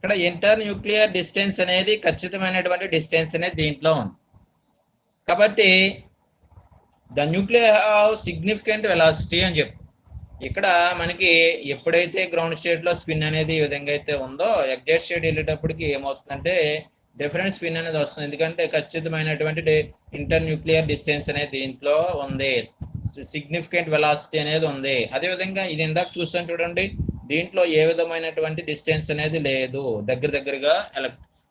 ఇక్కడ inter nuclear distance అనేది ఖచ్చితమైనటువంటి డిస్టెన్స్ అనేది దీంట్లో ఉంది. కాబట్టి the nuclear have significant velocity అని చెప్పు. ఇక్కడ మనకి ఎప్పుడైతే గ్రౌండ్ స్టేట్ లో స్పిన్ అనేది ఈ విధంగా అయితే ఉందో ఎగ్జాక్ట్ స్టేట్ వెళ్ళేటప్పటికి ఏమవుతుందంటే డిఫరెంట్ స్పిన్ అనేది వస్తుంది. ఎందుకంటే ఖచ్చితమైనటువంటి ఇంటర్ న్యూక్లియర్ డిస్టెన్స్ అనేది దీంట్లో ఉంది, సిగ్నిఫికెంట్ వెలాసిటీ అనేది ఉంది. అదేవిధంగా ఇది ఇందాక చూసాను చూడండి, దీంట్లో ఏ విధమైనటువంటి డిస్టెన్స్ అనేది లేదు, దగ్గరగా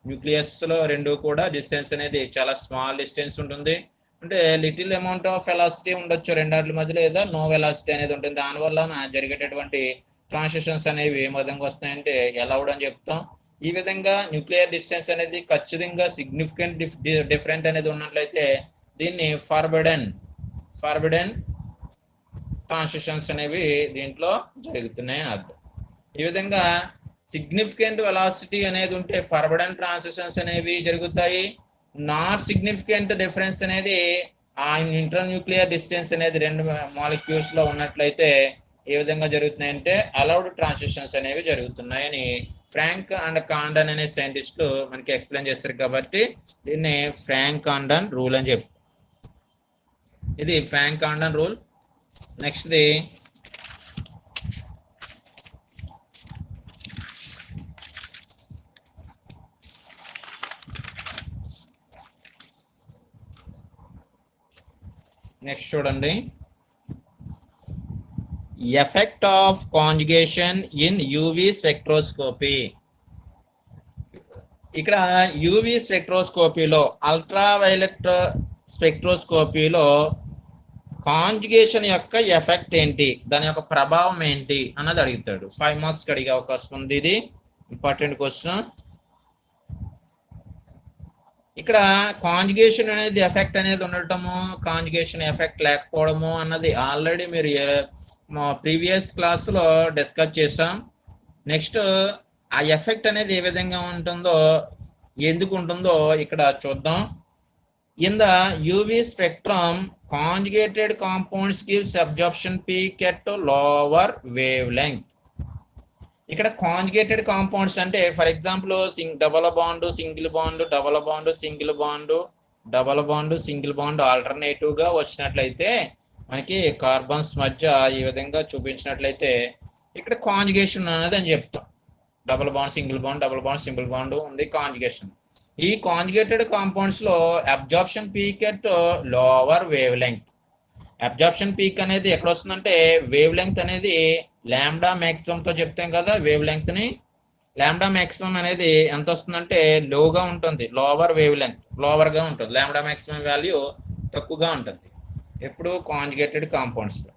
న్యూక్లియస్ లో రెండు కూడా డిస్టెన్స్ అనేది చాలా స్మాల్ డిస్టెన్స్ ఉంటుంది. అంటే లిటిల్ అమౌంట్ ఆఫ్ వెలాసిటీ ఉండొచ్చు రెండాట్ల మధ్యలో, లేదా నో వెలాసిటీ అనేది ఉంటుంది. దానివల్ల జరిగేటటువంటి ట్రాన్సిషన్స్ అనేవి ఏ విధంగా వస్తాయంటే అలౌడ్ అని చెప్తాం. ఈ విధంగా న్యూక్లియర్ డిస్టెన్స్ అనేది ఖచ్చితంగా సిగ్నిఫికెంట్ డిఫరెంట్ అనేది ఉన్నట్లయితే దీన్ని ఫార్బిడెన్ ట్రాన్సిషన్స్ అనేవి దీంట్లో జరుగుతున్నాయి అని అర్థం. ఈ విధంగా సిగ్నిఫికెంట్ వెలాసిటీ అనేది ఉంటే ఫార్బిడెన్ ట్రాన్సిషన్స్ అనేవి జరుగుతాయి. నాట్ సిగ్నిఫికెంట్ డిఫరెన్స్ అనేది ఆ ఇంటర్ న్యూక్లియర్ డిస్టెన్స్ అనేది రెండు మాలిక్యూల్స్ లో ఉన్నట్లయితే ఏ విధంగా జరుగుతున్నాయంటే అలౌడ్ ట్రాన్సిషన్స్ అనేవి జరుగుతున్నాయని ఫ్రాంక్ అండ్ కాండన్ అనే సైంటిస్టులు మనకి ఎక్స్ప్లెయిన్ చేస్తారు. కాబట్టి దీన్ని ఫ్రాంక్ కాండన్ రూల్ అని చెప్పి, ఇది Frank Condon rule. Next the next చూడండి, effect of conjugation in UV spectroscopy. ఇక్కడ యూవి స్పెక్ట్రోస్కోపీలో అల్ట్రావైలెట్ స్పెక్ట్రోస్కోపీలో కాంజుగేషన్ యొక్క ఎఫెక్ట్ ఏంటి, దాని యొక్క ప్రభావం ఏంటి అన్నది అడుగుతాడు. 5 మార్క్స్ అడిగే అవకాశం ఉంది. ఇది ఇంపార్టెంట్ క్వశ్చన్. ఇక్కడ కాంజుగేషన్ అనేది ఎఫెక్ట్ అనేది ఉండటము, కాంజుగేషన్ ఎఫెక్ట్ లేకపోవడము అన్నది ఆల్రెడీ మీరు మా ప్రీవియస్ క్లాస్ లో డిస్కస్ చేసాం. నెక్స్ట్ ఆ ఎఫెక్ట్ అనేది ఏ విధంగా ఉంటుందో, ఎందుకు ఉంటుందో ఇక్కడ చూద్దాం. In the UV spectrum conjugated compounds gives absorption peak at lower wave length. ఇక్కడ కాంజుగేటెడ్ కాంపౌండ్స్ అంటే for example double bond single bond, double bond single bond, double bond single bond alternative గా వచ్చినట్లయితే మనకి కార్బన్స్ మధ్య ఈ విధంగా చూపించినట్లయితే ఇక్కడ conjugation అనేది అని చెప్తాం. Double bond single bond, double bond single bond ఉంది కాంజుగేషన్. ఈ కాంజుగేటెడ్ కాంపౌండ్స్ లో absorption peak at lower wave length. Absorption peak అనేది ఎక్కడ వస్తుందంటే వేవ్ లెంగ్త్ అనేది లాంబ్డా మాక్సిమం తో చెప్తాం కదా. వేవ్ లెంగ్త్ ని లాంబ్డా మాక్సిమం అనేది ఎంత వస్తుందంటే లోగా ఉంటుంది, లోవర్ వేవ్ లెంగ్త్ లోవర్ గా ఉంటుంది. లాంబ్డా మాక్సిమం వాల్యూ తక్కువగా ఉంటుంది ఎప్పుడు కాంజుగేటెడ్ కాంపౌండ్స్ లో.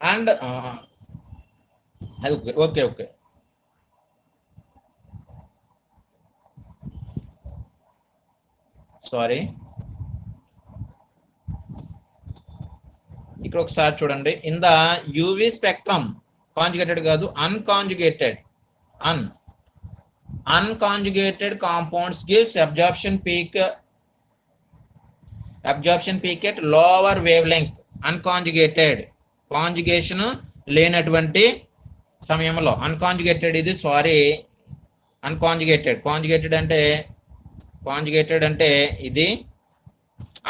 అండ్ ఓకే సారీ, ఇక్కడ ఒకసారి చూడండి. In the UV spectrum conjugated కాదు, unconjugated compounds gives absorption peak at lower wavelength. Unconjugated conjugation లేనటువంటి సమయంలో అన్కాంజుగేటెడ్ ఇది సారీ కాంజుగేటెడ్ అంటే ఇది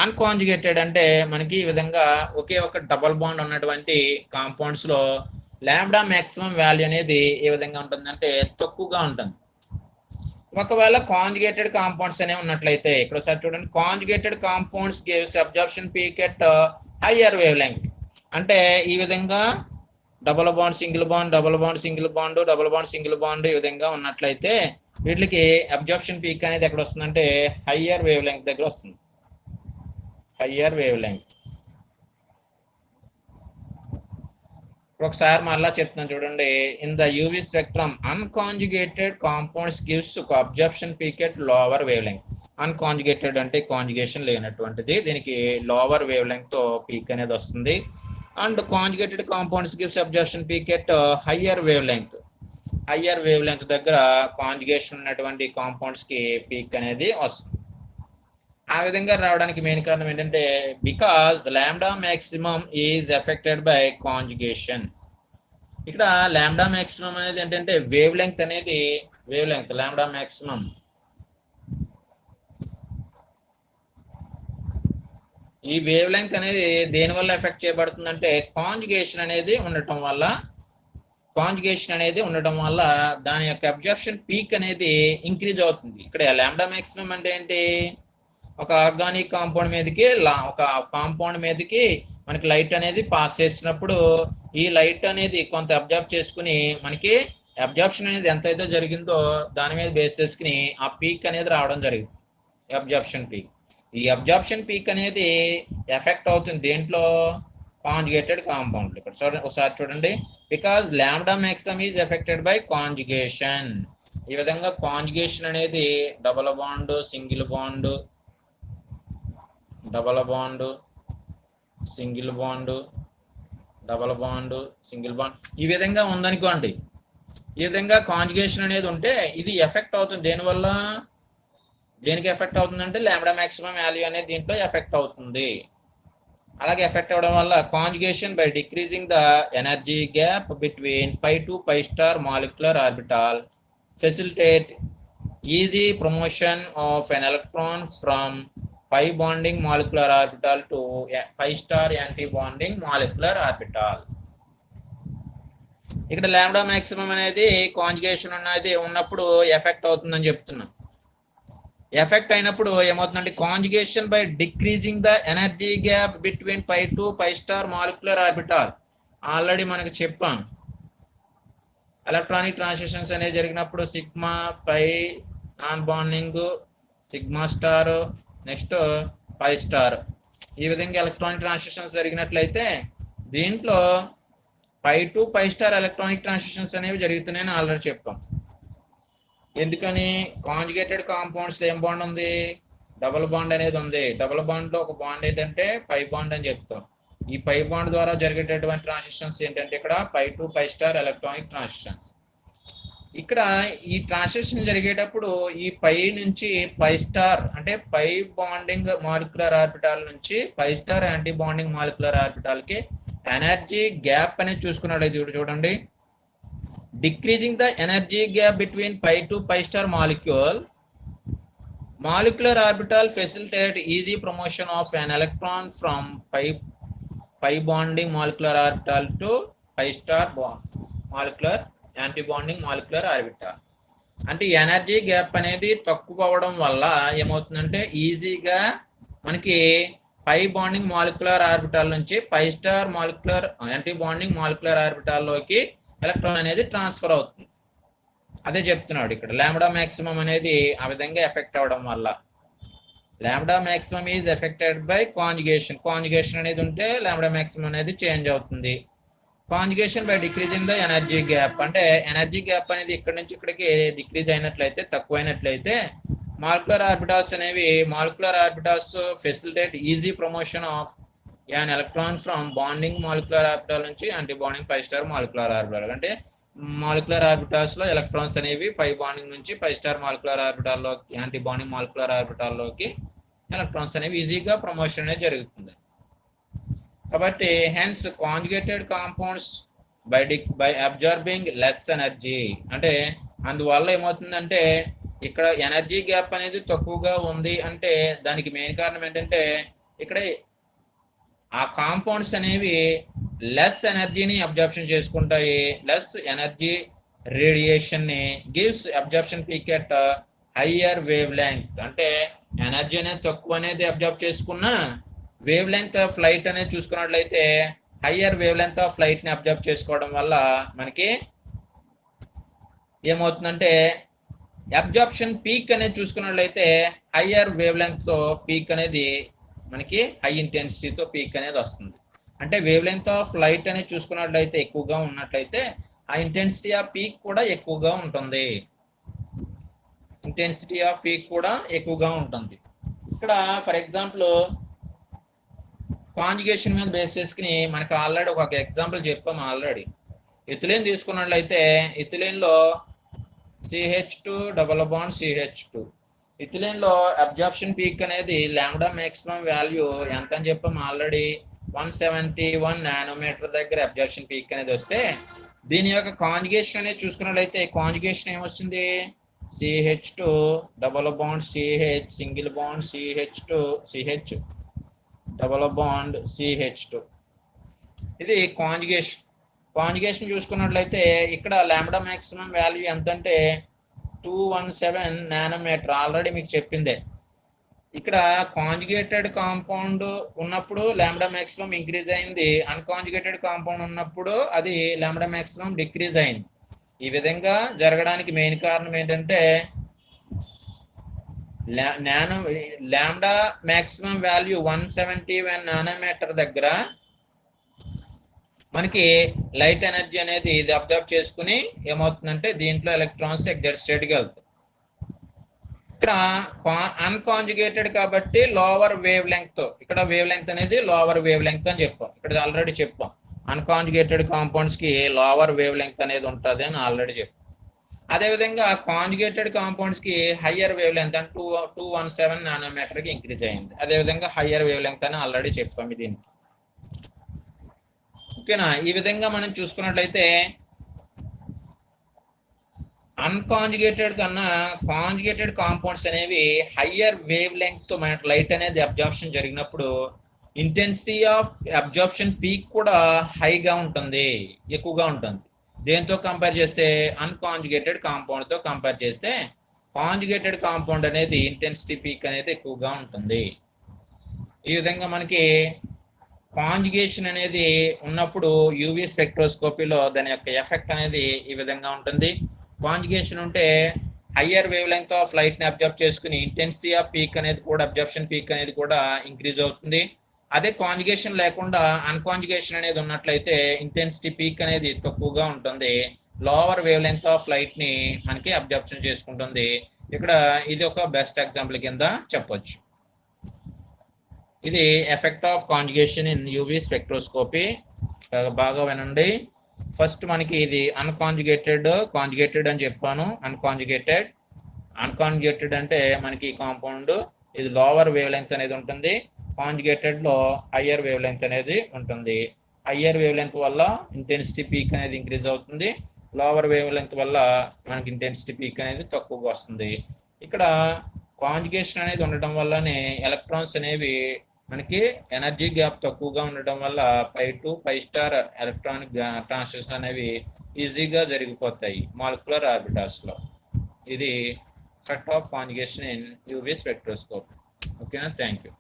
అన్కాంజుగేటెడ్ అంటే మనకి ఈ విధంగా ఒకే ఒక డబల్ బాండ్ ఉన్నటువంటి కాంపౌండ్స్ లో లాంబ్డా మాక్సిమం వాల్యూ అనేది ఏ విధంగా ఉంటుందంటే తక్కువగా ఉంటుంది. ఒకవేళ కాంజుగేటెడ్ కాంపౌండ్స్ అనేవి ఉన్నట్లయితే ఇక్కడ ఒకసారి చూడండి, conjugated compounds gives absorption peak at higher wave length. అంటే ఈ విధంగా double bond single bond, double bond single bond, double bond single bond ఈ విధంగా ఉన్నట్లయితే వీటికి అబ్జార్ప్షన్ పీక్ అనేది ఎక్కడ వస్తుందంటే హయ్యర్ వేవ్ లెంగ్త్ దగ్గర వస్తుంది. Higher wavelength. ఒకసారి మళ్ళా చెప్తున్నాను చూడండి. In the UV spectrum unconjugated compounds gives absorption peak at lower wavelength. Unconjugated అంటే కాంజుగేషన్ లేనటువంటిది, దీనికి లోవర్ వేవ్ లెంగ్త్ తో పీక్ అనేది వస్తుంది. And conjugated compounds gives absorption peak at higher wavelength. Higher wavelength దగ్గర conjugation ఉన్నటువంటి compounds కి peak అనేది వస్తుంది. ఆ విధంగా రావడానికి మెయిన్ కారణం ఏంటంటే because lambda maximum is affected by conjugation. ఇక్కడ లాంబ్డా మాక్సిమం అనేది ఏంటంటే వేవ్ లెంగ్త్ అనేది వేవ్ లెంగ్త్ లాంబ్డా మాక్సిమం. ఈ వేవ్ లెంగ్త్ అనేది దేని వల్ల ఎఫెక్ట్ చేయబడుతుందంటే కాంజుగేషన్ అనేది ఉండటం వల్ల దాని యొక్క అబ్జర్ప్షన్ పీక్ అనేది ఇంక్రీజ్ అవుతుంది. ఇక్కడ లాంబ్డా మాక్సిమం అంటే ఏంటి, ఒక ఆర్గానిక్ కాంపౌండ్ మీదకి ఒక కాంపౌండ్ మీదకి మనకి లైట్ అనేది పాస్ చేసినప్పుడు ఈ లైట్ అనేది కొంత అబ్జర్వ్ చేసుకుని మనకి అబ్జర్ప్షన్ అనేది ఎంతైతే జరిగిందో దాని మీద బేస్ చేసుకుని ఆ పీక్ అనేది రావడం జరిగింది, అబ్జర్ప్షన్ పీక్. ఈ అబ్జర్ప్షన్ పీక్ అనేది ఎఫెక్ట్ అవుతుంది దేంట్లో, కాంజుగేటెడ్ కాంపౌండ్. ఇక్కడ చూడండి, ఒకసారి చూడండి, because lambda maximum is affected by conjugation. ఈ విధంగా కాంజుగేషన్ అనేది double bond, single bond, double bond, single bond, double bond, single bond, ఈ విధంగా ఉందనుకోండి. ఈ విధంగా కాంజుగేషన్ అనేది ఉంటే ఇది ఎఫెక్ట్ అవుతుంది. దేనివల్ల, దేనికి ఎఫెక్ట్ అవుతుందంటే లాంబ్డా మాక్సిమం వాల్యూ అనేది దీంట్లో ఎఫెక్ట్ అవుతుంది. అలాగే ఎఫెక్ట్ అవడం వల్ల conjugation by decreasing the energy gap between pi to pi star molecular orbital facilitate easy promotion of an electron from pi bonding molecular orbital to pi star anti bonding molecular orbital. ఇక్కడ lambda maximum అనేది conjugation అనేది ఉన్నప్పుడు effect అవుతుందని చెప్తున్నాం. Effect అయినప్పుడు ఏమవుతుందంటే conjugation by decreasing the energy gap between pi to pi star molecular orbital. Already మనకి చెప్పాం, ఎలక్ట్రానిక్ ట్రాన్సిషన్స్ అనేది జరిగినప్పుడు sigma pi non bonding, sigma star, next pi star, ఈ విధంగా ఎలక్ట్రానిక్ ట్రాన్సిషన్స్ జరిగినట్లయితే దీంట్లో pi to pi star electronic transitions అనేవి జరుగుతున్నాయని ఆల్రెడీ చెప్పాం. ఎందుకని, కాంజుగేటెడ్ కాంపౌండ్స్ ఏం బాండ్ ఉంది, డబుల్ బాండ్ అనేది ఉంది. డబుల్ బాండ్ లో ఒక బాండ్ ఏంటంటే పై బాండ్ అని చెప్తాం. ఈ పై బాండ్ ద్వారా జరిగేటటువంటి ట్రాన్సిషన్స్ ఏంటంటే ఇక్కడ pi to pi star electronic transitions. ఇక్కడ ఈ ట్రాన్సిషన్ జరిగేటప్పుడు ఈ పై నుంచి పై స్టార్ అంటే పై బాండింగ్ మాలిక్యులర్ ఆర్బిటాల్ నుంచి pi star anti bonding molecular orbital కి ఎనర్జీ గ్యాప్ అనేది చూసుకున్నట్లయితే చూడండి, decreasing the energy gap between pi to pi star molecular orbital facilitate easy promotion of an electron from pi bonding molecular orbital to pi star molecular anti bonding molecular orbital. అంటే energy gap అనేది తక్కువ అవడం వల్ల ఏమవుతుందంటే ఈజీగా మనకి పై bonding molecular orbital నుంచి pi star molecular anti bonding molecular ఆర్బిటాల్లోకి ఎలక్ట్రాన్ అనేది ట్రాన్స్ఫర్ అవుతుంది. అదే చెప్తున్నాడు ఇక్కడ, లాంబ్డా మాక్సిమం అనేది ఆ విధంగా ఎఫెక్ట్ అవడం వల్ల. Lambda maximum is affected by conjugation. Conjugation అనేది ఉంటే లాంబ్డా మాక్సిమం అనేది చేంజ్ అవుతుంది. Conjugation by decreasing the energy gap, అంటే ఎనర్జీ గ్యాప్ అనేది ఇక్కడ నుంచి ఇక్కడికి డిక్రీజ్ అయినట్లయితే, తక్కువైనట్లయితే మాలిక్యులర్ ఆర్బిటాల్స్ అనేవి facilitate easy promotion of an electron from bonding molecular orbital నుంచి antibonding pi star molecular orbital. అంటే మాలిక్యులర్ ఆర్బిటాల్స్ లో ఎలక్ట్రాన్స్ అనేవి పై బాండింగ్ నుంచి పై స్టార్ మాలిక్యులర్ ఆర్బిటాల్ లో యాంటీ బాండింగ్ మాలిక్యులర్ ఆర్బిటాల్ లోకి electrons అనేవి ఈజీగా ప్రమోషన్ అనేది జరుగుతుంది. కాబట్టి hence conjugated compounds by absorbing less energy, అంటే అందువల్ల ఏమవుతుందంటే ఇక్కడ ఎనర్జీ గ్యాప్ అనేది తక్కువగా ఉంది. అంటే దానికి మెయిన్ కారణం ఏంటంటే ఇక్కడ ఆ కాంపౌండ్స్ అనేవి లెస్ ఎనర్జీని అబ్జర్ప్షన్ చేసుకుంటాయి. లెస్ ఎనర్జీ రేడియేషన్ ని gives absorption peak at higher wave length. అంటే ఎనర్జీ అనేది తక్కువ అనేది అబ్జర్వ్ చేసుకున్న వేవ్ లెంగ్త్ ఆఫ్ లైట్ అనేది చూసుకున్నట్లయితే higher wave length of light ని అబ్జర్వ్ చేసుకోవడం వల్ల మనకి ఏమవుతుందంటే అబ్జర్ప్షన్ పీక్ అనేది చూసుకున్నట్లయితే హయ్యర్ వేవ్ లెంగ్త్ తో పీక్ అనేది మనకి హై ఇంటెన్సిటీతో పీక్ అనేది వస్తుంది. అంటే వేవ్ లెంగ్త్ ఆఫ్ లైట్ అనేది చూసుకున్నట్లయితే ఎక్కువగా ఉన్నట్లయితే ఆ ఇంటెన్సిటీ ఆఫ్ పీక్ కూడా ఎక్కువగా ఉంటుంది. ఇక్కడ ఫర్ ఎగ్జాంపుల్ కాంజుగేషన్ మీద బేస్ చేసుకుని మనకి ఆల్రెడీ ఒక ఎగ్జాంపుల్ చెప్పాం. ఆల్రెడీ ఇథిలీన్ తీసుకున్నట్లయితే ఇథిలీన్ లో CH2 double bond CH2, ethylene లో అబ్జర్ప్షన్ పీక్ అనేది లాంబ్డా మాక్సిమం వాల్యూ ఎంత అని చెప్పాం ఆల్రెడీ, 171 నానోమీటర్ దగ్గర అబ్జర్ప్షన్ పీక్ అనేది వస్తే దీని యొక్క కాంజుగేషన్ అనేది చూసుకున్నట్లయితే కాంజుగేషన్ ఏమొస్తుంది, CH2 double bond CH single bond CH2 CH double bond CH2. ఇది కాంజుగేషన్ చూసుకున్నట్లయితే ఇక్కడ లాంబ్డా మాక్సిమం వాల్యూ ఎంత అంటే 217 నానోమీటర్. ఆల్రెడీ మీకు చెప్పిందే. ఇక్కడ కాంజుగేటెడ్ కాంపౌండ్ ఉన్నప్పుడు లాంబ్డా మాక్సిమం ఇంక్రీజ్ అయింది, అన్కాంజుగేటెడ్ కాంపౌండ్ ఉన్నప్పుడు అది లాంబ్డా మాక్సిమం డిక్రీజ్ అయింది. ఈ విధంగా జరగడానికి మెయిన్ కారణం ఏంటంటే లాంబ్డా మాక్సిమం వాల్యూ 171 నానోమీటర్ దగ్గర మనకి లైట్ ఎనర్జీ అనేది ఇది అబ్జర్వ్ చేసుకుని ఏమవుతుందంటే దీంట్లో ఎలక్ట్రాన్స్ ఎగ్జైట్ స్టేట్కి వెళ్తాయి. ఇక్కడ అన్కాంజుగేటెడ్ కాబట్టి లోవర్ వేవ్ లెంగ్త్, ఇక్కడ వేవ్ లెంగ్త్ అనేది లోవర్ వేవ్ లెంగ్త్ అని చెప్పాం. ఇక్కడ ఆల్రెడీ చెప్పాం అన్కాంజుగేటెడ్ కాంపౌండ్స్ కి లోవర్ వేవ్ లెంగ్త్ అనేది ఉంటుంది అని ఆల్రెడీ చెప్పాం. అదేవిధంగా కాంజుగేటెడ్ కాంపౌండ్స్ కి హయ్యర్ వేవ్ లెంగ్త్ అంటే 217 నానోమీటర్ కి ఇంక్రీజ్ అయింది. అదేవిధంగా హయ్యర్ వేవ్ లెంగ్త్ అని ఆల్రెడీ చెప్పాం దీనికి. ఓకేనా? ఈ విధంగా మనం చూసుకున్నట్లయితే అన్కాంజుగేటెడ్ కన్నా కాంజుగేటెడ్ కాంపౌండ్స్ అనేవి హయ్యర్ వేవ్ లెంగ్త్ లైట్ అనేది అబ్జార్ప్షన్ జరిగినప్పుడు ఇంటెన్సిటీ ఆఫ్ అబ్జార్ప్షన్ పీక్ కూడా హైగా ఉంటుంది, ఎక్కువగా ఉంటుంది. దేంతో కంపేర్ చేస్తే అన్కాంజుగేటెడ్ కాంపౌండ్ తో కంపేర్ చేస్తే కాంజుగేటెడ్ కాంపౌండ్ అనేది ఇంటెన్సిటీ పీక్ అనేది ఎక్కువగా ఉంటుంది. ఈ విధంగా మనకి కాంజుగేషన్ అనేది ఉన్నప్పుడు యూవీ స్పెక్ట్రోస్కోపీలో దాని యొక్క ఎఫెక్ట్ అనేది ఈ విధంగా ఉంటుంది. కాంజుగేషన్ ఉంటే higher wave length of light ని అబ్జర్వ్ చేసుకుని ఇంటెన్సిటీ ఆఫ్ పీక్ అనేది కూడా అబ్జర్ప్షన్ పీక్ అనేది కూడా ఇంక్రీజ్ అవుతుంది. అదే కాంజుగేషన్ లేకుండా అన్కాంజుగేషన్ అనేది ఉన్నట్లయితే ఇంటెన్సిటీ పీక్ అనేది తక్కువగా ఉంటుంది, lower wave length of light ని మనకి అబ్జర్ప్షన్ చేసుకుంటుంది. ఇక్కడ ఇది ఒక బెస్ట్ ఎగ్జాంపుల్ కింద చెప్పొచ్చు. ఇది effect of conjugation in UV spectroscopy. బాగా వినండి. ఫస్ట్ మనకి ఇది కాంజుగేటెడ్ అని చెప్పాను. అన్కాంజుగేటెడ్ అంటే మనకి కాంపౌండ్ ఇది లోవర్ వేవ్ లెంగ్త్ అనేది ఉంటుంది, కాంజుగేటెడ్ లో హయ్యర్ వేవ్ లెంగ్త్ అనేది ఉంటుంది. హయ్యర్ వేవ్ లెంగ్త్ వల్ల ఇంటెన్సిటీ పీక్ అనేది ఇంక్రీజ్ అవుతుంది, లోవర్ వేవ్ లెంగ్త్ వల్ల మనకి ఇంటెన్సిటీ పీక్ అనేది తక్కువగా వస్తుంది. ఇక్కడ కాంజుగేషన్ అనేది ఉండటం వల్లనే ఎలక్ట్రాన్స్ అనేవి మనకి ఎనర్జీ గ్యాప్ తక్కువగా ఉండటం వల్ల π to π* ఎలక్ట్రానిక్ ట్రాన్సిషన్ అనేవి ఈజీగా జరిగిపోతాయి మాలిక్యులర్ ఆర్బిటాల్స్ లో. ఇది effect of conjugation in UV spectroscopy. ఓకేనా? Thank you.